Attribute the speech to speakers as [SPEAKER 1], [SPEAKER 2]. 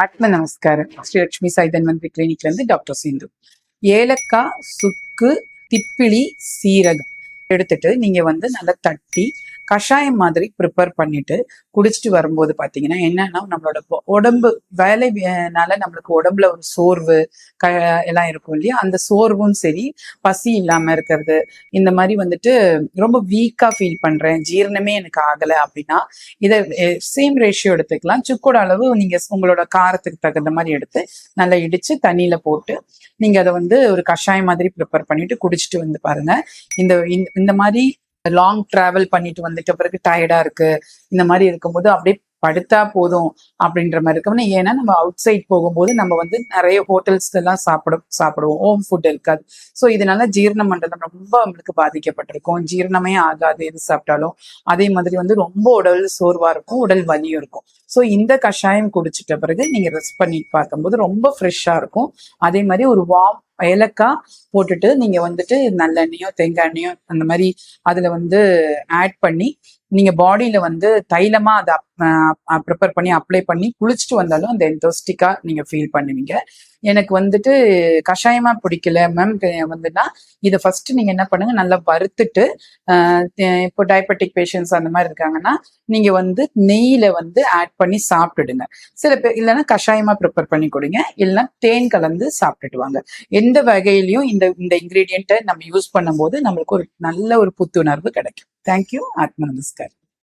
[SPEAKER 1] ஆத்ம நமஸ்காரம். ஸ்ரீ லட்சுமி சாய் தன்வந்திரி கிளினிக்ல இருந்து டாக்டர் சிந்து. ஏலக்காய், சுக்கு, திப்பிலி, சீரகம் எடுத்துட்டு நீங்க நல்லா தட்டி கஷாயம் மாதிரி ப்ரிப்பேர் பண்ணிட்டு குடிச்சிட்டு வரும்போது பாத்தீங்கன்னா என்னன்னா நம்மளோட உடம்பு வேலைனால நம்மளுக்கு உடம்புல ஒரு சோர்வு எல்லாம் இருக்கும் இல்லையா, அந்த சோர்வும் சரி, பசி இல்லாம இருக்கிறது, இந்த மாதிரி ரொம்ப வீக்கா ஃபீல் பண்றேன், ஜீரணமே எனக்கு ஆகலை அப்படின்னா இதை சேம் ரேஷியோ எடுத்துக்கலாம். சுக்கோட அளவு நீங்க உங்களோட காரத்துக்கு தகுந்த மாதிரி எடுத்து நல்லா இடிச்சு தண்ணியில போட்டு நீங்க அதை ஒரு கஷாயம் மாதிரி ப்ரிப்பேர் பண்ணிட்டு குடிச்சிட்டு பாருங்க. இந்த இந்த மாதிரி லாங் டிராவல் பண்ணிட்டு வந்துட்ட பிறகு டயர்டா இருக்கு, இந்த மாதிரி இருக்கும்போது அப்படியே படுத்தா போதும் அப்படின்ற மாதிரி இருக்கணும். ஏன்னா நம்ம அவுட் சைட் போகும்போது நம்ம நிறைய ஹோட்டல்ஸ் எல்லாம் சாப்பிடுவோம், ஹோம் ஃபுட் இருக்காது. ஸோ இதனால ஜீரண மண்டலம் ரொம்ப நம்மளுக்கு பாதிக்கப்பட்டிருக்கும், ஜீரணமே ஆகாது எது சாப்பிட்டாலும். அதே மாதிரி ரொம்ப உடல் சோர்வா இருக்கும், உடல் வலியும் இருக்கும். ஸோ இந்த கஷாயம் குடிச்சிட்ட பிறகு நீங்க ரெஸ்ட் பண்ணி பார்க்கும்போது ரொம்ப ஃப்ரெஷ்ஷா இருக்கும். அதே மாதிரி ஒரு வார்ம் ஏலக்காய் போட்டுட்டு நீங்க நல்லெண்ணெயோ தேங்காய் எண்ணெயோ அந்த மாதிரி அதுல ஆட் பண்ணி நீங்க பாடியில தைலமா அதை ப்ரிப்பேர் பண்ணி அப்ளை பண்ணி குளிச்சுட்டு வந்தாலும் அந்த என்தோஸ்டிக்கா நீங்க ஃபீல் பண்ணுவீங்க. எனக்கு கஷாயமா பிடிக்கல மேம் இதை ஃபர்ஸ்ட் நீங்க என்ன பண்ணுங்க, நல்லா வறுத்துட்டு இப்போ டயபெட்டிக் பேஷண்ட்ஸ் அந்த மாதிரி இருக்காங்கன்னா நீங்க நெய்யில ஆட் பண்ணி சாப்பிட்டுடுங்க. சில பேர் இல்லைன்னா கஷாயமா ப்ரிப்பேர் பண்ணி கொடுங்க, இல்லைன்னா தேன் கலந்து சாப்பிட்டுட்டு வாங்க. எந்த வகையிலையும் இந்த இந்த இன்கிரீடியண்ட்டை நம்ம யூஸ் பண்ணும்போது நம்மளுக்கு ஒரு நல்ல ஒரு புத்துணர்வு கிடைக்கும். தேங்க்யூ. ஆத்ம நமஸ்கார்.